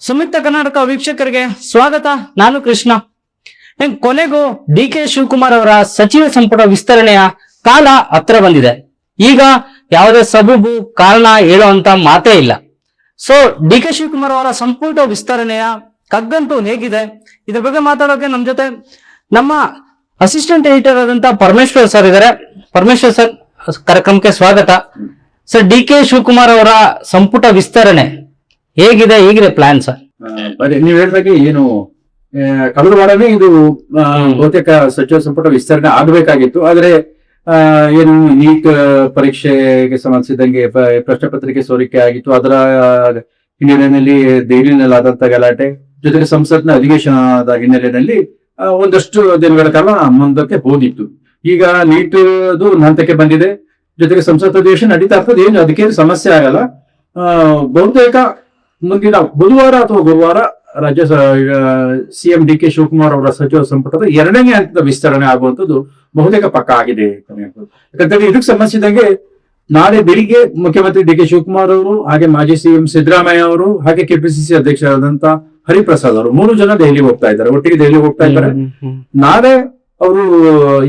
ಸಂಯುಕ್ತ ಕರ್ನಾಟಕ ವೀಕ್ಷಕರಿಗೆ ಸ್ವಾಗತ. ನಾನು ಕೃಷ್ಣ. ಕೊನೆಗೂ ಡಿ.ಕೆ. ಶಿವಕುಮಾರ್ ಅವರ ಸಚಿವ ಸಂಪುಟ ವಿಸ್ತರಣೆಯ ಕಾಲ ಹತ್ರ ಬಂದಿದೆ. ಈಗ ಯಾವುದೇ ಸಬೂಬು ಕಾರಣ ಹೇಳುವಂತ ಮಾತೇ ಇಲ್ಲ. ಸೊ ಡಿ.ಕೆ. ಶಿವಕುಮಾರ್ ಅವರ ಸಂಪುಟ ವಿಸ್ತರಣೆಯ ಕಗ್ಗಂಟು ಹೇಗಿದೆ, ಇದ್ರ ಬಗ್ಗೆ ಮಾತಾಡೋಕೆ ನಮ್ಮ ಜೊತೆ ನಮ್ಮ ಅಸಿಸ್ಟೆಂಟ್ ಎಡಿಟರ್ ಆದಂತ ಪರಮೇಶ್ವರ್ ಸರ್ ಇದ್ದಾರೆ. ಪರಮೇಶ್ವರ್ ಸರ್, ಕಾರ್ಯಕ್ರಮಕ್ಕೆ ಸ್ವಾಗತ. ಸರ್, ಡಿ.ಕೆ. ಶಿವಕುಮಾರ್ ಅವರ ಸಂಪುಟ ವಿಸ್ತರಣೆ ಹೇಗಿದೆ ಪ್ಲಾನ್ ಸರ್? ನೀವ್ ಹೇಳಿದಾಗೆ ಏನು ಕಳೆದ ವಾರನೇ ಇದು ಬಹುತೇಕ ಸಚಿವ ಸಂಪುಟ ವಿಸ್ತರಣೆ ಆಗಬೇಕಾಗಿತ್ತು. ಆದ್ರೆ ಏನು ನೀಟ್ ಪರೀಕ್ಷೆಗೆ ಸಂಬಂಧಿಸಿದಂಗೆ ಪ್ರಶ್ನೆ ಪತ್ರಿಕೆ ಸೋರಿಕೆ ಆಗಿತ್ತು. ಅದರ ಹಿನ್ನೆಲೆಯಲ್ಲಿ ದೆಹಲಿಯಲ್ಲಿ ಆದಂತ ಗಲಾಟೆ ಜೊತೆಗೆ ಸಂಸತ್ನ ಅಧಿವೇಶನದ ಹಿನ್ನೆಲೆಯಲ್ಲಿ ಒಂದಷ್ಟು ದಿನಗಳ ಕಾಲ ಮುಂದಕ್ಕೆ ಹೋಗಿತ್ತು. ಈಗ ನೀಟ್ ಹಂತಕ್ಕೆ ಬಂದಿದೆ, ಜೊತೆಗೆ ಸಂಸತ್ ಅಧಿವೇಶನ ನಡೀತಾ ಇರ್ತದೆ. ಏನು ಅದಕ್ಕೆ ಸಮಸ್ಯೆ ಆಗಲ್ಲ. ಬಹುತೇಕ ಮುಂದಿನ ಬುಧವಾರ ಅಥವಾ ಗುರುವಾರ ರಾಜ್ಯ ಸಿಎಂ ಡಿ.ಕೆ. ಶಿವಕುಮಾರ್ ಅವರ ಸಚಿವ ಸಂಪುಟದ 2ನೇ ಹಂತದ ವಿಸ್ತರಣೆ ಆಗುವಂತದ್ದು ಬಹುತೇಕ ಪಕ್ಕ ಆಗಿದೆ. ಯಾಕಂದ್ರೆ ಇದಕ್ಕೆ ಸಂಬಂಧಿಸಿದಂಗೆ ನಾಳೆ ಬೆಳಿಗ್ಗೆ ಮುಖ್ಯಮಂತ್ರಿ ಡಿ.ಕೆ. ಶಿವಕುಮಾರ್ ಅವರು, ಹಾಗೆ ಮಾಜಿ ಸಿಎಂ ಸಿದ್ದರಾಮಯ್ಯ ಅವರು, ಹಾಗೆ ಕೆಪಿಸಿಸಿ ಅಧ್ಯಕ್ಷರಾದಂತ ಹರಿಪ್ರಸಾದ್ ಅವರು 3 ಜನ ದೆಹಲಿಗೆ ಹೋಗ್ತಾ ಇದ್ದಾರೆ, ಒಟ್ಟಿಗೆ ದೆಹಲಿಗೆ ಹೋಗ್ತಾ ಇದ್ದಾರೆ. ನಾಳೆ ಅವರು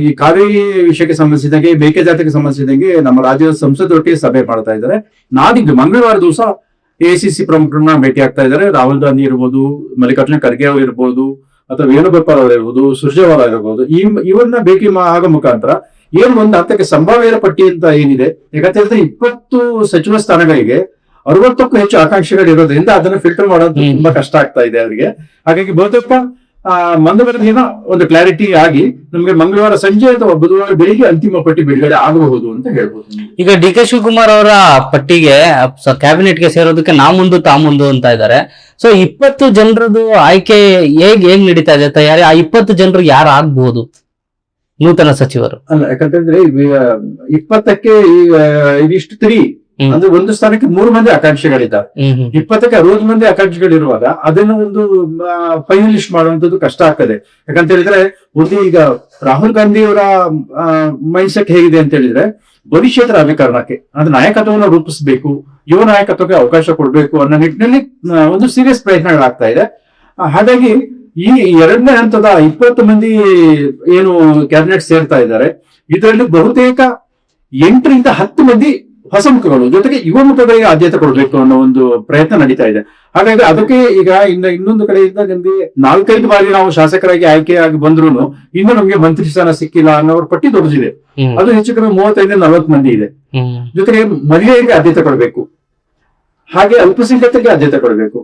ಈ ಕಾವೇರಿ ವಿಷಯಕ್ಕೆ ಸಂಬಂಧಿಸಿದಂಗೆ, ಮೇಕೆದಾಟಿಗೆ ಸಂಬಂಧಿಸಿದಂಗೆ ನಮ್ಮ ರಾಜ್ಯದ ಸಂಸದರೊಟ್ಟಿಗೆ ಸಭೆ ಮಾಡ್ತಾ ಇದ್ದಾರೆ. ನಾಡಿದ್ದು ಮಂಗಳವಾರ ದಿವಸ ಎಸಿಸಿ ಪ್ರಮುಖರನ್ನ ಭೇಟಿ ಆಗ್ತಾ ಇದ್ದಾರೆ. ರಾಹುಲ್ ಗಾಂಧಿ ಇರ್ಬೋದು, ಮಲ್ಲಿಕಾರ್ಜುನ ಖರ್ಗೆ ಅವರು ಇರ್ಬೋದು, ಅಥವಾ ವೇಣುಗೋಪಾಲ್ ಅವರು ಇರ್ಬೋದು, ಸುರ್ಜೇವಾಲಾ ಇರ್ಬೋದು, ಇವನ್ನ ಭೇಟಿ ಆಗೋ ಮುಖಾಂತರ ಏನು ಒಂದು ಹಂತಕ್ಕೆ ಸಂಭಾವ್ಯರ ಪಟ್ಟಿ ಅಂತ ಏನಿದೆ, ಯಾಕಂತಂದ್ರೆ 20 ಸಚಿವ ಸ್ಥಾನಗಳಿಗೆ 60ಕ್ಕೂ ಹೆಚ್ಚು ಆಕಾಂಕ್ಷಿಗಳು ಇರೋದ್ರಿಂದ ಅದನ್ನ ಫಿಲ್ಟರ್ ಮಾಡೋದು ತುಂಬಾ ಕಷ್ಟ ಆಗ್ತಾ ಇದೆ ಅವರಿಗೆ. ಹಾಗಾಗಿ ಬಹುತೇಕ ಮಂಗಳವಾರ ದಿನ ಒಂದು ಕ್ಲಾರಿಟಿ ಆಗಿ ನಮ್ಗೆ ಮಂಗಳವಾರ ಸಂಜೆ ಅಥವಾ ಬುಧವಾರ ಬೆಳಿಗ್ಗೆ ಅಂತಿಮ ಪಟ್ಟಿ ಬಿಡುಗಡೆ ಆಗಬಹುದು ಅಂತ ಹೇಳ್ಬೋದು. ಈಗ ಡಿ.ಕೆ. ಶಿವಕುಮಾರ್ ಅವರ ಪಟ್ಟಿಗೆ ಕ್ಯಾಬಿನೆಟ್ ಗೆ ಸೇರೋದಕ್ಕೆ ನಾ ಮುಂದು ತಾ ಮುಂದು ಅಂತ ಇದ್ದಾರೆ. ಸೊ 20 ಜನರದು ಆಯ್ಕೆ ಹೇಗ್ ನಡೀತಾ ಇದೆ ತಯಾರಿ? ಆ 20 ಜನರು ಯಾರು ಆಗ್ಬಹುದು ನೂತನ ಸಚಿವರು? ಅಲ್ಲ, ಯಾಕಂತಂದ್ರೆ 20ಕ್ಕೆ ಇದಿಷ್ಟು 3 ಅಂದ್ರೆ ಒಂದು ಸ್ಥಾನಕ್ಕೆ 3 ಮಂದಿ ಆಕಾಂಕ್ಷಿಗಳಿದ್ದಾರೆ. 20ಕ್ಕೆ 60 ಮಂದಿ ಆಕಾಂಕ್ಷಿಗಳಿರುವಾಗ ಅದನ್ನು ಒಂದು ಫೈನಲಿಸ್ಟ್ ಮಾಡುವಂತದ್ದು ಕಷ್ಟ ಆಗ್ತದೆ. ಯಾಕಂತ ಹೇಳಿದ್ರೆ ಒಂದು ಈಗ ರಾಹುಲ್ ಗಾಂಧಿ ಅವರ ಮೈಂಡ್ ಸೆಟ್ ಹೇಗಿದೆ ಅಂತ ಹೇಳಿದ್ರೆ, ಭವಿಷ್ಯದ ರಾಜಕಾರಣಕ್ಕೆ ಅಂದ್ರೆ ನಾಯಕತ್ವವನ್ನು ರೂಪಿಸಬೇಕು, ಯುವ ನಾಯಕತ್ವಕ್ಕೆ ಅವಕಾಶ ಕೊಡಬೇಕು ಅನ್ನೋ ನಿಟ್ಟಿನಲ್ಲಿ ಒಂದು ಸೀರಿಯಸ್ ಪ್ರಯತ್ನಗಳಾಗ್ತಾ ಇದೆ. ಹಾಗಾಗಿ ಈ 2ನೇ ಹಂತದ 20 ಮಂದಿ ಏನು ಕ್ಯಾಬಿನೆಟ್ ಸೇರ್ತಾ ಇದ್ದಾರೆ, ಇದರಲ್ಲಿ ಬಹುತೇಕ 8 ರಿಂದ 10 ಮಂದಿ ಹೊಸ ಮುಖಗಳು, ಜೊತೆಗೆ ಯುವ ಮುಖಗಳಿಗೆ ಆದ್ಯತೆ ಕೊಡಬೇಕು ಅನ್ನೋ ಒಂದು ಪ್ರಯತ್ನ ನಡೀತಾ ಇದೆ. ಹಾಗಾಗಿ ಅದಕ್ಕೆ ಈಗ ಇನ್ನೊಂದು ಕಡೆಯಿಂದ ನಮ್ಗೆ 4-5 ಬಾರಿ ನಾವು ಶಾಸಕರಾಗಿ ಆಯ್ಕೆಯಾಗಿ ಬಂದ್ರು ಇನ್ನು ನಮ್ಗೆ ಮಂತ್ರಿ ಸ್ಥಾನ ಸಿಕ್ಕಿಲ್ಲ ಅನ್ನೋರ ಪಟ್ಟಿ ದೊಡ್ಡದಿದೆ. ಅದು ಹೆಚ್ಚು ಕಡಿಮೆ 35-40 ಮಂದಿ ಇದೆ. ಜೊತೆಗೆ ಮಹಿಳೆಯರಿಗೆ ಆದ್ಯತೆ ಕೊಡಬೇಕು, ಹಾಗೆ ಅಲ್ಪಸಂಖ್ಯಾತರಿಗೆ ಆದ್ಯತೆ ಕೊಡಬೇಕು,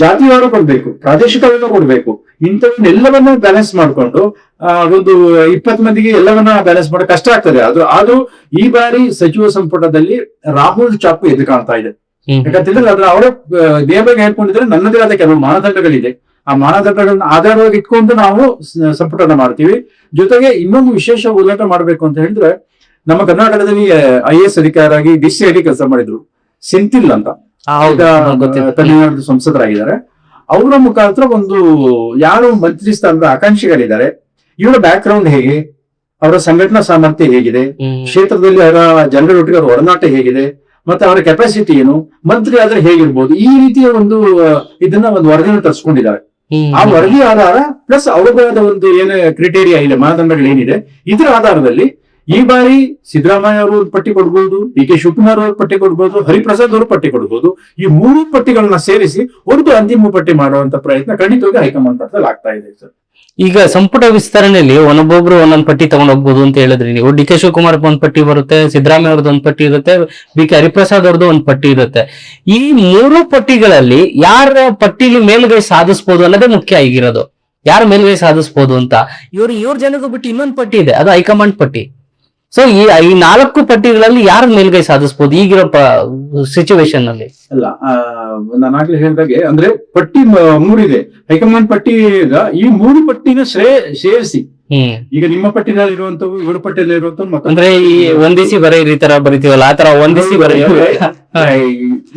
ಜಾತಿವಾರು ಕೊಡ್ಬೇಕು, ಪ್ರಾದೇಶಿಕವನ್ನು ಕೊಡ್ಬೇಕು. ಇಂಥವನ್ನೆಲ್ಲವನ್ನ ಬ್ಯಾಲೆನ್ಸ್ ಮಾಡ್ಕೊಂಡು ಒಂದು 20 ಮಂದಿಗೆ ಎಲ್ಲವನ್ನ ಬ್ಯಾಲೆನ್ಸ್ ಮಾಡೋ ಕಷ್ಟ ಆಗ್ತದೆ. ಆದ್ರೂ ಈ ಬಾರಿ ಸಚಿವ ಸಂಪುಟದಲ್ಲಿ ರಾಹುಲ್ ಚಾಪು ಎದ್ದು ಕಾಣ್ತಾ ಇದೆ. ಯಾಕಂತಂದ್ರೆ ಅದ್ರ ಅವರೇ ನೇರವಾಗಿ ಹೇಳ್ಕೊಂಡಿದ್ರೆ ನನ್ನದೇ ಆದ ಕೆಲವು ಮಾನದಂಡಗಳಿದೆ. ಆ ಮಾನದಂಡಗಳನ್ನ ಆಧಾರವಾಗಿ ಇಟ್ಕೊಂಡು ನಾವು ಸಂಪುಟನ ಮಾಡ್ತೀವಿ. ಜೊತೆಗೆ ಇನ್ನೊಂದು ವಿಶೇಷ ಉಲ್ಲೇಖ ಮಾಡ್ಬೇಕು ಅಂತ ಹೇಳಿದ್ರೆ, ನಮ್ಮ ಕರ್ನಾಟಕದಲ್ಲಿ IAS ಅಧಿಕಾರಿಯಾಗಿ DCID ಕೆಲಸ ಮಾಡಿದ್ರು ಸೆಂಥಿಲ್ ಅಂತ, ತಮಿಳುನಾಡು ಸಂಸದರಾಗಿದ್ದಾರೆ. ಅವರ ಮುಖಾಂತರ ಒಂದು ಯಾರು ಮಂತ್ರಿ ಸ್ಥಾನದ ಆಕಾಂಕ್ಷಿಗಳಿದ್ದಾರೆ, ಇವರ ಬ್ಯಾಕ್ ಗ್ರೌಂಡ್ ಹೇಗೆ, ಅವರ ಸಂಘಟನಾ ಸಾಮರ್ಥ್ಯ ಹೇಗಿದೆ, ಕ್ಷೇತ್ರದಲ್ಲಿ ಅವರ ಜನರೊಟ್ಟಿಗೆ ಅವರ ಒಡನಾಟ ಹೇಗಿದೆ, ಮತ್ತೆ ಅವರ ಕೆಪಾಸಿಟಿ ಏನು, ಮಂತ್ರಿ ಆದ್ರೆ ಹೇಗಿರ್ಬೋದು, ಈ ರೀತಿಯ ಒಂದು ಇದನ್ನ ಒಂದು ವರದಿಯನ್ನು ತರಿಸ್ಕೊಂಡಿದ್ದಾರೆ. ಆ ವರದಿ ಆಧಾರ ಪ್ಲಸ್ ಅವರದಾದ ಒಂದು ಏನು ಕ್ರಿಟೇರಿಯಾ ಇದೆ, ಮಾನದಂಡಗಳೇನಿದೆ, ಇದರ ಆಧಾರದಲ್ಲಿ ಈ ಬಾರಿ ಸಿದ್ದರಾಮಯ್ಯ ಅವರು ಪಟ್ಟಿ ಕೊಡ್ಬೋದು, ಡಿ.ಕೆ. ಶಿವಕುಮಾರ್ ಅವರು ಪಟ್ಟಿ ಕೊಡ್ಬೋದು, ಹರಿಪ್ರಸಾದ್ ಅವರು ಪಟ್ಟಿ ಕೊಡ್ಬೋದು. ಈ 3 ಪಟ್ಟಿಗಳನ್ನ ಸೇರಿಸಿ ಒಂದು ಅಂತಿಮ ಪಟ್ಟಿ ಮಾಡುವಂತ ಪ್ರಯತ್ನ ಖಂಡಿತವಾಗಿ ಹೈಕಮಾಂಡ್ ಮಟ್ಟದಲ್ಲಿ ಆಗ್ತಾ ಇದೆ ಸರ್. ಈಗ ಸಂಪುಟ ವಿಸ್ತರಣೆಯಲ್ಲಿ ಒಂದೊಬ್ಬರು ಒಂದೊಂದು ಪಟ್ಟಿ ತಗೊಂಡ್ ಹೋಗ್ಬೋದು ಅಂತ ಹೇಳಿದ್ರಿ ನೀವು. ಡಿ.ಕೆ. ಶಿವಕುಮಾರ್ ಒಂದ್ ಪಟ್ಟಿ ಬರುತ್ತೆ, ಸಿದ್ದರಾಮಯ್ಯ ಅವ್ರದ್ದು ಒಂದ್ ಪಟ್ಟಿ ಇರುತ್ತೆ, ಬಿ.ಕೆ. ಹರಿಪ್ರಸಾದ್ ಅವ್ರದ್ದು ಒಂದ್ ಪಟ್ಟಿ ಇರುತ್ತೆ. ಈ 3 ಪಟ್ಟಿಗಳಲ್ಲಿ ಯಾರ ಪಟ್ಟಿಲಿ ಮೇಲ್ಗೈ ಸಾಧಿಸಬಹುದು ಅನ್ನೋದೇ ಮುಖ್ಯ ಆಗಿರೋದು. ಯಾರು ಮೇಲ್ಗೈ ಸಾಧಿಸಬಹುದು ಅಂತ. ಇವ್ರ ಜನಗೂ ಬಿಟ್ಟು ಇನ್ನೊಂದು ಪಟ್ಟಿ ಇದೆ, ಅದು ಹೈಕಮಾಂಡ್ ಪಟ್ಟಿ. ಸೊ ಈ 4 ಪಟ್ಟಿಗಳಲ್ಲಿ ಯಾರ ಮೇಲ್ಗೈ ಸಾಧಿಸಬಹುದು ಈಗಿರೋ ಸಿಚುವೇಶನ್ ಅಲ್ಲಿ? ಅಲ್ಲ, ನಾನಾಗ್ಲೇ ಹೇಳಿದಾಗೆ ಅಂದ್ರೆ ಪಟ್ಟಿ 3 ಇದೆ, ಹೈಕಮಾಂಡ್ ಪಟ್ಟಿ. ಈ 3 ಪಟ್ಟಿನ ಸೇರಿಸಿ ಈಗ ನಿಮ್ಮ ಪಟ್ಟಿನಲ್ಲಿ ಇರುವಂತವು, ಇವ್ರ ಪಟ್ಟಿಯಲ್ಲಿ ಇರುವಂತವು, ಅಂದ್ರೆ ಈ ಒಂದಿಸಿ ಬರೀ ತರ ಬರಿತೀವಲ್ಲ, ಆ ತರ ಒಂದಿಸಿ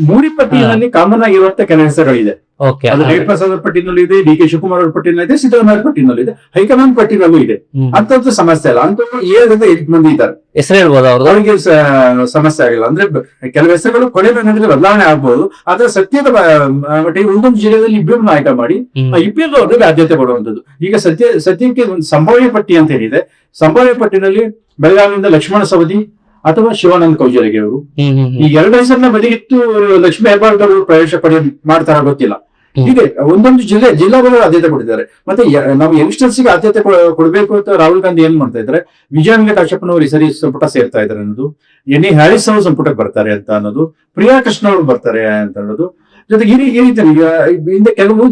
ಮೂರಿ ಪಟ್ಟಿಯಲ್ಲಿ ಕಾಮನ್ ಆಗಿರುವಂತ ಕೆಲವು ಹೆಸರುಗಳಿದೆ. ಓಕೆ. ಅದು ರೇಣುಕಾಚಾರ್ಯ ಪಟ್ಟಿನಲ್ಲೂ ಇದೆ, ಡಿ ಕೆ ಶಿವಕುಮಾರ್ ಅವ್ರ ಪಟ್ಟಿನಲ್ಲೂ ಇದೆ, ಸಿದ್ದರಾಮಯ್ಯ ಪಟ್ಟಿನಲ್ಲೂ ಇದೆ, ಹೈಕಮಾಂಡ್ ಪಟ್ಟಿನಲ್ಲೂ ಇದೆ. ಅಂತದ್ದು ಸಮಸ್ಯೆ ಅಲ್ಲ. ಅಂತ 7 ಮಂದಿ ಇದ್ದಾರೆ. ಹೆಸರು ಹೇಳ್ಬೋದು ಅವ್ರದ್ದು? ಅವರಿಗೆ ಸಮಸ್ಯೆ ಆಗಿಲ್ಲ. ಅಂದ್ರೆ ಕೆಲವು ಹೆಸರುಗಳು ಕೊನೆ ಬಂದಿದ್ರೆ ಬದಲಾವಣೆ ಆಗ್ಬಹುದು. ಆದ್ರೆ ಸತ್ಯದ ಮಟ್ಟಿಗೆ ಒಂದೊಂದು ಜಿಲ್ಲೆಯಲ್ಲಿ ಇಬ್ಬರು ಆಯ್ಕೆ ಮಾಡಿ ಇಬ್ಬರು ಅವ್ರಿಗೆ ಆದ್ಯತೆ ಕೊಡುವಂತದ್ದು. ಈಗ ಸದ್ಯಕ್ಕೆ ಒಂದು ಸಂಭಾವ್ಯ ಪಟ್ಟಿ ಅಂತ ಹೇಳಿದೆ. ಸಂಭಾವ್ಯ ಪಟ್ಟಿನಲ್ಲಿ ಬೆಳಗಾವಿಯಿಂದ ಲಕ್ಷ್ಮಣ ಸವದಿ ಅಥವಾ ಶಿವಾನಂದ ಕೌಜಲಗಿ ಅವರು, ಈ 2 ಹೆಸರನ್ನ ಬದಿಗಿತ್ತು ಲಕ್ಷ್ಮೀ ಹೆಬ್ಬಾಳ್ಕರ್ ಅವರು ಪ್ರವೇಶ ಮಾಡ್ತಾರ ಗೊತ್ತಿಲ್ಲ. ಹೀಗೆ ಒಂದೊಂದು ಜಿಲ್ಲಾಗಳು ಆದ್ಯತೆ ಕೊಟ್ಟಿದ್ದಾರೆ. ಮತ್ತೆ ನಾವು ಯಂಗ್ಸ್ಟರ್ಸ್ ಗೆ ಆದ್ಯತೆ ಕೊಡಬೇಕು ಅಂತ ರಾಹುಲ್ ಗಾಂಧಿ ಏನ್ ಮಾಡ್ತಾ ಇದ್ದಾರೆ, ವಿಜಯಾನಂದ ಕಾಶ್ಯಪ್ಪನವರು ಈ ಸರಿ ಸಂಪುಟ ಸೇರ್ತಾ ಇದ್ದಾರೆ ಅನ್ನೋದು, ಎನ್.ಎ. ಹ್ಯಾರಿಸ್ ಅವರು ಸಂಪುಟಕ್ಕೆ ಬರ್ತಾರೆ ಅಂತ ಅನ್ನೋದು, ಪ್ರಿಯಾ ಕೃಷ್ಣ ಅವರು ಬರ್ತಾರೆ ಅಂತ ಅನ್ನೋದು. ಜೊತೆಗೆ ಈ ರೀತಿ ಹಿಂದೆ ಕೆಲವು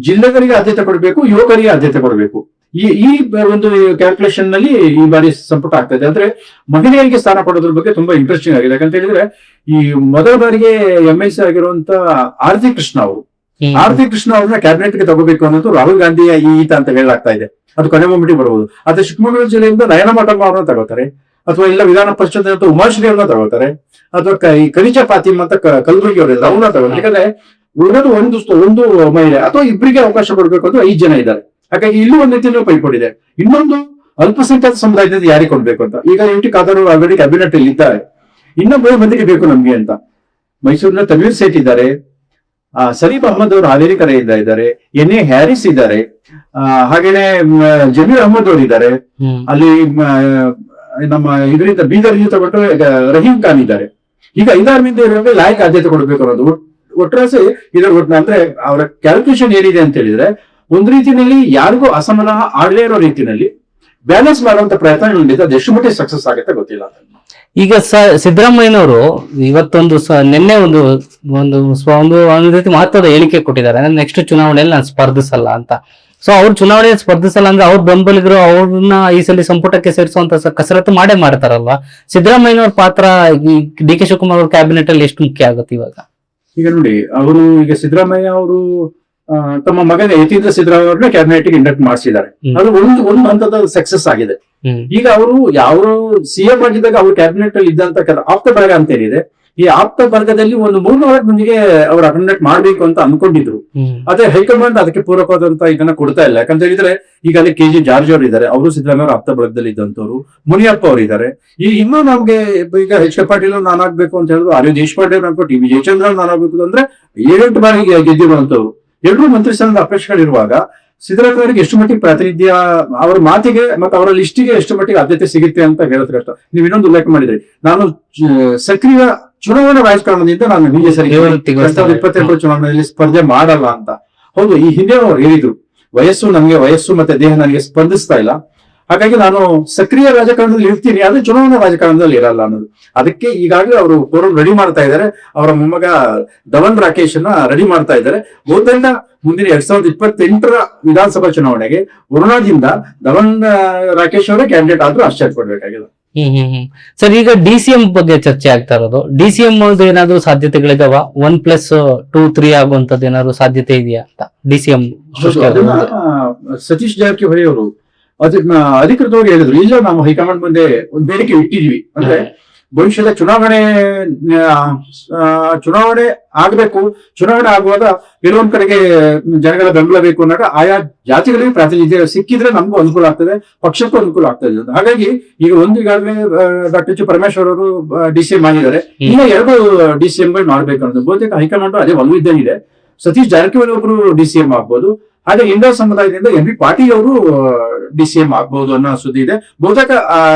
ಜಿಲ್ಲೆಗಳಿಗೆ ಆದ್ಯತೆ ಕೊಡಬೇಕು, ಯುವಕರಿಗೆ ಆದ್ಯತೆ ಕೊಡಬೇಕು. ಈ ಒಂದು ಕ್ಯಾಲ್ಕುಲೇಷನ್ ನಲ್ಲಿ ಈ ಬಾರಿ ಸಂಪುಟ ಆಗ್ತಾ ಇದೆ. ಅಂದ್ರೆ ಮಹಿಳೆಯರಿಗೆ ಸ್ಥಾನ ಕೊಡೋದ್ರ ಬಗ್ಗೆ ತುಂಬಾ ಇಂಟ್ರೆಸ್ಟಿಂಗ್ ಆಗಿದೆ. ಯಾಕಂತ ಹೇಳಿದ್ರೆ ಈ ಮೊದಲ ಬಾರಿಗೆ MLC ಆಗಿರುವಂತ ಆರತಿ ಕೃಷ್ಣ ಅವ್ರನ್ನ ಕ್ಯಾಬಿನೆಟ್ ಗೆ ತಗೋಬೇಕು ಅನ್ನೋದು ರಾಹುಲ್ ಗಾಂಧಿಯ ಈತ ಅಂತ ಹೇಳಲಾಗ್ತಾ ಇದೆ. ಅದು ಕೊನೆ ಮೊಮೆಂಟಿಗೆ ಬರಬಹುದು. ಆದ್ರೆ ಚಿಕ್ಕಮಗಳೂರು ಜಿಲ್ಲೆಯಿಂದ ನಯನ ಮಠಮ್ಮ ಅವ್ರನ್ನ ತಗೋತಾರೆ, ಅಥವಾ ಇಲ್ಲ ವಿಧಾನ ಪರಿಷತ್ ಅಂತ ಉಮಾಶ್ರೀ ಅವ್ರನ್ನ ತಗೋತಾರೆ, ಅಥವಾ ಈ ಕನಿಜ ಫಾತಿಮಾ ಅಂತ ಕಲಬುರಗಿ ಅವರಿಲ್ಲ ಅವ್ರನ್ನ ತಗೋತಾರೆ. ಯಾಕಂದ್ರೆ ಉಳಿದು ಒಂದು ಮಹಿಳೆ ಅಥವಾ ಇಬ್ಬರಿಗೆ ಅವಕಾಶ ಕೊಡಬೇಕು ಅಂತ 5 ಜನ ಇದ್ದಾರೆ. ಹಾಗಾಗಿ ಇಲ್ಲೂ ಒಂದ್ ರೀತಿಯಲ್ಲಿ ಪೈಪೋಟಿದೆ. ಇನ್ನೊಂದು ಅಲ್ಪಸಂಖ್ಯಾತ ಸಮುದಾಯದಿಂದ ಯಾರಿಗೆ ಕೊಡ್ಬೇಕು ಅಂತ. ಈಗ MT ಖಾದರ್ ಆಲ್ರೆಡಿ ಕ್ಯಾಬಿನೆಟ್ ಅಲ್ಲಿ ಇದ್ದಾರೆ. ಇನ್ನೊಬ್ಬ ಮಂದಿಗೆ ಬೇಕು ನಮ್ಗೆ ಅಂತ. ಮೈಸೂರಿನ ತನ್ವೀರ್ ಸೇಠ್ ಇದ್ದಾರೆ, ಸಲೀಂ ಅಹಮದ್ ಅವರು ಹಾವೇರಿ ಕರೆಯಿಂದ ಇದ್ದಾರೆ, N.A. ಹ್ಯಾರಿಸ್ ಇದ್ದಾರೆ, ಹಾಗೇನೆ ಜಮೀರ್ ಅಹಮದ್ ಅವರು ಇದ್ದಾರೆ. ಅಲ್ಲಿ ನಮ್ಮ ಇದರಿಂದ ಬೀದರ್ ತಗೊಂಡು ರಹೀಂ ಖಾನ್ ಇದ್ದಾರೆ. ಈಗ 5-6 ಮಂದಿ ಇರೋರಿಗೆ ಲಾಯಕ್ ಆದ್ಯತೆ ಕೊಡಬೇಕು ಅನ್ನೋದು ಒಟ್ಟಾರೆ ಇದರ ಅಂದ್ರೆ ಅವರ ಕ್ಯಾಲ್ಕುಲೇಷನ್ ಏನಿದೆ ಅಂತ ಹೇಳಿದ್ರೆ, ಒಂದ್ ರೀತಿಯಲ್ಲಿ ಯಾರಿಗೂ ಅಸಮಾಧಾನ ಆಗಲೇ ಇರೋ ರೀತಿಯಲ್ಲಿ ಬ್ಯಾಲೆನ್ಸ್ ಮಾಡುವಂತ ಪ್ರಯತ್ನ ನಡೆದಿದೆ. ಅದು ಎಷ್ಟು ಮಟ್ಟಿಗೆ ಸಕ್ಸಸ್ ಆಗುತ್ತೆ ಗೊತ್ತಿಲ್ಲ. ಈಗ ಸಿದ್ದರಾಮಯ್ಯನವರು ಇವತ್ತೊಂದು ನಿನ್ನೆ ಒಂದು ರೀತಿ ಮಹತ್ವದ ಹೇಳಿಕೆ ಕೊಟ್ಟಿದ್ದಾರೆ. ನೆಕ್ಸ್ಟ್ ಚುನಾವಣೆಯಲ್ಲಿ ನಾನು ಸ್ಪರ್ಧಿಸಲ್ಲ ಅಂತ. ಸೊ ಅವ್ರು ಚುನಾವಣೆಯಲ್ಲಿ ಸ್ಪರ್ಧಿಸಲ್ಲ ಅಂದ್ರೆ ಅವ್ರ ಬೆಂಬಲಿಗರು ಅವ್ರನ್ನ ಈ ಸಲ ಸಂಪುಟಕ್ಕೆ ಸೇರಿಸುವಂತ ಕಸರತ್ತು ಮಾಡ್ತಾರಲ್ವಾ. ಸಿದ್ದರಾಮಯ್ಯನವ್ರ ಪಾತ್ರ DK ಶಿವಕುಮಾರ್ ಅವ್ರ ಕ್ಯಾಬಿನೆಟ್ ಅಲ್ಲಿ ಎಷ್ಟು ಮುಖ್ಯ ಆಗುತ್ತೆ ಇವಾಗ? ಈಗ ನೋಡಿ, ಈಗ ಸಿದ್ದರಾಮಯ್ಯ ಅವರು ತಮ್ಮ ಮಗನ ಯತೀಂದ್ರ ಸಿದ್ದರಾಮಯ್ಯ ಅವ್ರನ್ನ ಕ್ಯಾಬಿನೆಟ್ ಗೆ ಇಂಡಕ್ಟ್ ಮಾಡಿಸಿದ್ದಾರೆ. ಅದು ಒಂದು ಹಂತದ ಸಕ್ಸಸ್ ಆಗಿದೆ. ಈಗ ಅವರು CM ಆಗಿದ್ದಾಗ ಅವ್ರ ಕ್ಯಾಬಿನೆಟ್ ಅಲ್ಲಿ ಇದ್ದಂತ ಆಪ್ತ ಬಳಗ ಅಂತ ಏನಿದೆ, ಈ ಆಪ್ತ ವರ್ಗದಲ್ಲಿ ಒಂದು 3-4 ಮಂದಿಗೆ ಅವ್ರು ಅಕಾಮಿಡೇಟ್ ಮಾಡ್ಬೇಕು ಅಂತ ಅನ್ಕೊಂಡಿದ್ರು. ಅದೇ ಹೈಕಮಾಂಡ್ ಅದಕ್ಕೆ ಪೂರಕವಾದಂತ ಇದನ್ನ ಕೊಡ್ತಾ ಇಲ್ಲ. ಯಾಕಂತ ಹೇಳಿದ್ರೆ ಈಗ ಅಲ್ಲಿ KG ಜಾರ್ಜ್ ಅವರು ಇದ್ದಾರೆ, ಅವರು ಸಿದ್ದರಾಮಯ್ಯ ಆಪ್ತ ವರ್ಗದಲ್ಲಿ ಇದ್ದಂತವ್ರು. ಮುನಿಯಪ್ಪ ಅವರು ಇದ್ದಾರೆ. ಇನ್ನೂ ನಮ್ಗೆ ಈಗ H.K. ಪಾಟೀಲ್ ನಾನಾಗ್ಬೇಕು ಅಂತ ಹೇಳಿದ್ರು, ಆರ್.ವಿ. ದೇಶಪಾಂಡೆ ಅನ್ಕೊಂಡು TB ಜಯಚಂದ್ರ ನಾನಾಗ್ಬೇಕು ಅಂದ್ರೆ 7-8 ಬಾರಿ ಗೆದ್ದಿರುವಂತವ್ರು. 2 ಮಂತ್ರಿ ಸ್ಥಾನದ ಅಪೇಕ್ಷೆಗಳಿರುವಾಗ ಸಿದ್ದರಾಮಯ್ಯರಿಗೆ ಎಷ್ಟು ಮಟ್ಟಿಗೆ ಪ್ರಾತಿನಿಧ್ಯ, ಅವರ ಮಾತಿಗೆ ಮತ್ತೆ ಅವರ ಲಿಸ್ಟಿಗೆ ಎಷ್ಟು ಮಟ್ಟಿಗೆ ಆದ್ಯತೆ ಸಿಗುತ್ತೆ ಅಂತ ಹೇಳಿದ್ರೆ ಕಷ್ಟ. ನೀವು ಇನ್ನೊಂದು ಉಲ್ಲೇಖ ಮಾಡಿದ್ರಿ, ನಾನು ಸಕ್ರಿಯ ಚುನಾವಣಾ ರಾಜಕಾರಣದಿಂದ ನಾನು ಹಿಂದೆ ಸರಿ 2022 ಚುನಾವಣೆಯಲ್ಲಿ ಸ್ಪರ್ಧೆ ಮಾಡಲ್ಲ ಅಂತ. ಹೌದು, ಈ ಹಿಂದೆ ಅವ್ರು ಹೇಳಿದ್ರು, ವಯಸ್ಸು ಮತ್ತೆ ದೇಹ ನನಗೆ ಸ್ಪಂದಿಸ್ತಾ ಇಲ್ಲ, ಹಾಗಾಗಿ ನಾನು ಸಕ್ರಿಯ ರಾಜಕಾರಣದಲ್ಲಿ ಇರ್ತೀನಿ, ಆದ್ರೆ ಚುನಾವಣಾ ರಾಜಕಾರಣದಲ್ಲಿ ಇರಲ್ಲ ಅನ್ನೋದು. ಅದಕ್ಕೆ ಈಗಾಗಲೇ ಅವರು ಫೋರಂ ರೆಡಿ ಮಾಡ್ತಾ ಇದ್ದಾರೆ. ಅವರ ಮೊಮ್ಮಗ ಧವನ್ ರಾಕೇಶ್ ರೆಡಿ ಮಾಡ್ತಾ ಇದ್ದಾರೆ. ಬಹುತೇಕ ಮುಂದಿನ 2028 ವಿಧಾನಸಭಾ ಚುನಾವಣೆಗೆ ವರುಣಾದಿಂದ ಧವನ್ ರಾಕೇಶ್ ಅವರೇ ಕ್ಯಾಂಡಿಡೇಟ್ ಆದ್ರೂ ಆಶ್ಚರ್ಯ ಪಡ್ಬೇಕಾಗಿದೆ. ಸರ್, ಈಗ DCM ಬಗ್ಗೆ ಚರ್ಚೆ ಆಗ್ತಾ ಇರೋದು. DCM ಏನಾದ್ರು ಸಾಧ್ಯತೆಗಳಿದಾವ? 1+2-3 ಆಗುವಂತದ್ದು ಏನಾದ್ರು ಸಾಧ್ಯತೆ ಇದೆಯಾ ಅಂತ DCM? ಸತೀಶ್ ಜಾರಕಿಹೊಳಿ ಅವರು ಅಧಿಕೃತವಾಗಿ ಹೇಳಿದ್ರು, ಇಲ್ಲ ನಾವು ಹೈಕಮಾಂಡ್ ಮುಂದೆ ಒಂದು ಬೇಡಿಕೆ ಇಟ್ಟಿದೀವಿ. ಅಂದ್ರೆ ಭವಿಷ್ಯದ ಚುನಾವಣೆ ಆಗ್ಬೇಕು, ಚುನಾವಣೆ ಆಗುವಾಗ ಕೆಲವೊಂದ್ ಕಡೆಗೆ ಜನಗಳ ಬೆಂಬಲ ಬೇಕು ಅನ್ನೋದು ಆಯಾ ಜಾತಿಗಳಿಗೆ ಪ್ರಾತಿನಿಧ್ಯ ಸಿಕ್ಕಿದ್ರೆ ನಮಗೂ ಅನುಕೂಲ ಆಗ್ತದೆ, ಪಕ್ಷಕ್ಕೂ ಅನುಕೂಲ ಆಗ್ತದೆ. ಹಾಗಾಗಿ ಈಗ ಈಗಾಗಲೇ ಡಾಕ್ಟರ್ H. ಪರಮೇಶ್ವರ್ ಅವರು DCM ಆಗಿದ್ದಾರೆ. ಇನ್ನ 2 DCM ಗಳು ಮಾಡ್ಬೇಕು ಅನ್ನೋದು ಬಹುತೇಕ ಹೈಕಮಾಂಡ್ ಅದೇ ಒಲವಿದ್ದಂಗಿದೆ. ಸತೀಶ್ ಜಾರಕಿಹೊಳಿ ಒಬ್ರು DCM ಆಗ್ಬೋದು, ಹಾಗೆ ಇಂಡಿಯಾ ಸಮುದಾಯದಿಂದ MB ಪಾಟೀಲ್ ಅವರು DCM ಆಗ್ಬಹುದು ಅನ್ನೋ ಸುದ್ದಿ ಇದೆ. ಬಹುತೇಕ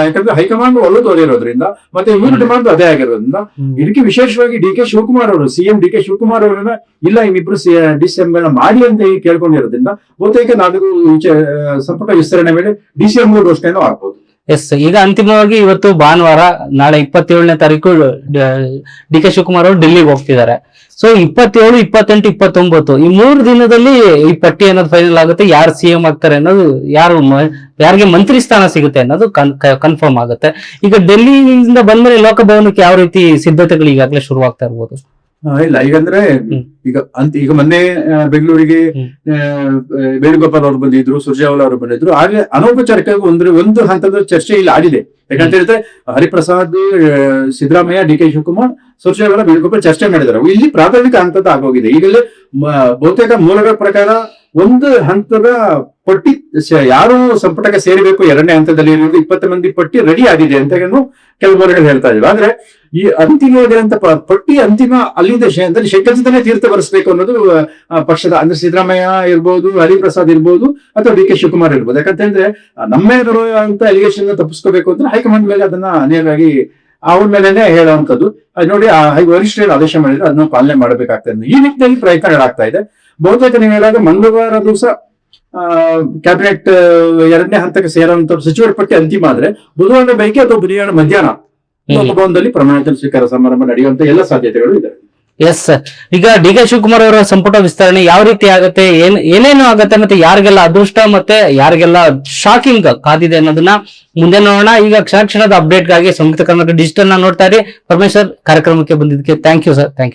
ಯಾಕಂದ್ರೆ ಹೈಕಮಾಂಡ್ ಒಲೋದ್ರಿಂದ ಮತ್ತೆ ಇವ್ರ ಡಿಮಾಂಡ್ ಅದೇ ಆಗಿರೋದ್ರಿಂದ ಇದಕ್ಕೆ ವಿಶೇಷವಾಗಿ DK ಶಿವಕುಮಾರ್ ಅವರು CM DK ಶಿವಕುಮಾರ್ ಅವರನ್ನ ಇಲ್ಲ ಇನ್ನಿಬ್ರು DCM ಗಳನ್ನ ಮಾಡಿ ಅಂತ ಕೇಳ್ಕೊಂಡಿರೋದ್ರಿಂದ ಬಹುತೇಕ ನಾವು ಸಂಪುಟ ವಿಸ್ತರಣೆ ಮೇಲೆ DCM ಘೋಷಣೆನೂ ಆಗ್ಬಹುದು. ಎಸ್, ಈಗ ಅಂತಿಮವಾಗಿ ಇವತ್ತು ಭಾನುವಾರ, ನಾಳೆ 27ನೇ ತಾರೀಕು DK ಶಿವಕುಮಾರ್ ಅವರು ಡೆಲ್ಲಿಗೆ ಹೋಗ್ತಿದ್ದಾರೆ. ಸೊ 27, 28, 29 ಈ 3 ದಿನದಲ್ಲಿ ಈ ಪಟ್ಟಿ ಅನ್ನೋದು ಫೈನಲ್ ಆಗುತ್ತೆ. ಯಾರು CM ಆಗ್ತಾರೆ ಅನ್ನೋದು, ಯಾರಿಗೆ ಮಂತ್ರಿ ಸ್ಥಾನ ಸಿಗುತ್ತೆ ಅನ್ನೋದು ಕನ್ಫರ್ಮ್ ಆಗುತ್ತೆ. ಈಗ ಡೆಲ್ಲಿಯಿಂದ ಬಂದ್ಮೇಲೆ ಲೋಕಭವನಕ್ಕೆ ಯಾವ ರೀತಿ ಸಿದ್ಧತೆಗಳು ಈಗಾಗಲೇ ಶುರುವಾಗ್ತಾ ಇರ್ಬೋದು? ಇಲ್ಲ ಈಗಂದ್ರೆ ಈಗ ಮೊನ್ನೆ ಬೆಂಗಳೂರಿಗೆ ವೇಣುಗೋಪಾಲ್ ಅವರು ಬಂದಿದ್ರು, ಸುರ್ಜೇವಾಲಾ ಅವರು ಬಂದಿದ್ರು. ಹಾಗೆ ಅನೌಪಚಾರಿಕ ಒಂದು ಹಂತದ ಚರ್ಚೆ ಇಲ್ಲಿ ಆಗಿದೆ. ಯಾಕಂತ ಹೇಳಿದ್ರೆ ಹರಿಪ್ರಸಾದ್, ಸಿದ್ದರಾಮಯ್ಯ, ಡಿ ಕೆ ಶಿವಕುಮಾರ್, ಸುರ್ಜೇವಾಲಾ, ವೇಣುಗೋಪಾಲ್ ಚರ್ಚೆ ಮಾಡಿದ್ದಾರೆ. ಇಲ್ಲಿ ಪ್ರಾಥಮಿಕ ಹಂತದ ಆಗೋಗಿದೆ. ಈಗಲೇ ಬಹುತೇಕ ಮೂಲಗಳ ಪ್ರಕಾರ ಒಂದು ಹಂತದ ಪಟ್ಟಿ ಯಾರು ಸಂಪುಟಕ್ಕೆ ಸೇರಬೇಕು ಎರಡನೇ ಹಂತದಲ್ಲಿ 20 ಮಂದಿ ಪಟ್ಟಿ ರೆಡಿ ಆಗಿದೆ ಅಂತ ಕೆಲವು ಮೂಲಗಳು ಹೇಳ್ತಾ ಇದ್ರು. ಆದ್ರೆ ಈ ಅಂತಿಮವಾಗಿರುವಂತ ಪಟ್ಟಿ ಅಂತಿಮ ಅಲ್ಲಿಂದ ಶೇಖರಿಸಿದನೇ ತೀರ್ಥ ಬರೆಸಬೇಕು ಅನ್ನೋದು ಪಕ್ಷದ, ಅಂದ್ರೆ ಸಿದ್ದರಾಮಯ್ಯ ಇರ್ಬೋದು, ಹರಿಪ್ರಸಾದ್ ಇರ್ಬೋದು, ಅಥವಾ ಡಿ ಕೆ ಶಿವಕುಮಾರ್ ಇರ್ಬೋದು. ಯಾಕಂತಂದ್ರೆ ನಮ್ಮೇ ಅಂತ ಅಲಿಗೇಷನ್ ತಪ್ಪಿಸ್ಕೋಬೇಕು ಅಂದ್ರೆ ಹೈಕಮಾಂಡ್ ಮೇಲೆ ಅದನ್ನ ನೇರವಾಗಿ ಅವ್ರ ಮೇಲೆನೆ ಹೇಳುವಂಥದ್ದು. ನೋಡಿ ವರಿಷ್ಠರು ಆದೇಶ ಮಾಡಿದ್ರೆ ಅದನ್ನ ಪಾಲನೆ ಮಾಡಬೇಕಾಗ್ತದೆ. ಈ ನಿಟ್ಟಿನಲ್ಲಿ ಪ್ರಯತ್ನಗಳಾಗ್ತಾ ಇದೆ. ಬಹುತೇಕ ನೀವು ಹೇಳಿದಾಗ ಮಂಗಳವಾರ ದಿವಸ ಕ್ಯಾಬಿನೆಟ್ ಎರಡನೇ ಹಂತಕ್ಕೆ ಸೇರುವಂತ ಸಚಿವರ ಪಟ್ಟಿ ಅಂತಿಮ ಆದ್ರೆ ಬುಧವಾರ ಬೆಳಗ್ಗೆ ಅಥವಾ ಬುಧವಾರ ಮಧ್ಯಾಹ್ನ ಲೋಕಭವನದಲ್ಲಿ ಪ್ರಮಾಣ ಸ್ವೀಕಾರ ಸಮಾರಂಭ ನಡೆಯುವಂತ ಎಲ್ಲ ಸಾಧ್ಯತೆಗಳು ಇದೆ. ಎಸ್ ಸರ್, ಈಗ ಡಿ ಕೆ ಶಿವಕುಮಾರ್ ಅವರ ಸಂಪುಟ ವಿಸ್ತರಣೆ ಯಾವ ರೀತಿ ಆಗುತ್ತೆ, ಏನೇನು ಆಗುತ್ತೆ, ಮತ್ತೆ ಯಾರಿಗೆಲ್ಲ ಅದೃಷ್ಟ ಮತ್ತೆ ಯಾರಿಗೆಲ್ಲ ಶಾಕಿಂಗ್ ಕಾದಿದೆ ಅನ್ನೋದನ್ನ ಮುಂದೆ ನೋಡೋಣ. ಈಗ ಕ್ಷಣದ ಅಪ್ಡೇಟ್ ಗಾಗಿ ಸಂಯುಕ್ತ ಕರ್ನಾಟಕ ಡಿಜಿಟಲ್ ನ ನೋಡ್ತಾ ಇರಿ. ಪರಮೇಶ್ವರ್ ಕಾರ್ಯಕ್ರಮಕ್ಕೆ ಬಂದಿದ್ದಕ್ಕೆ thank you sir. Thank you.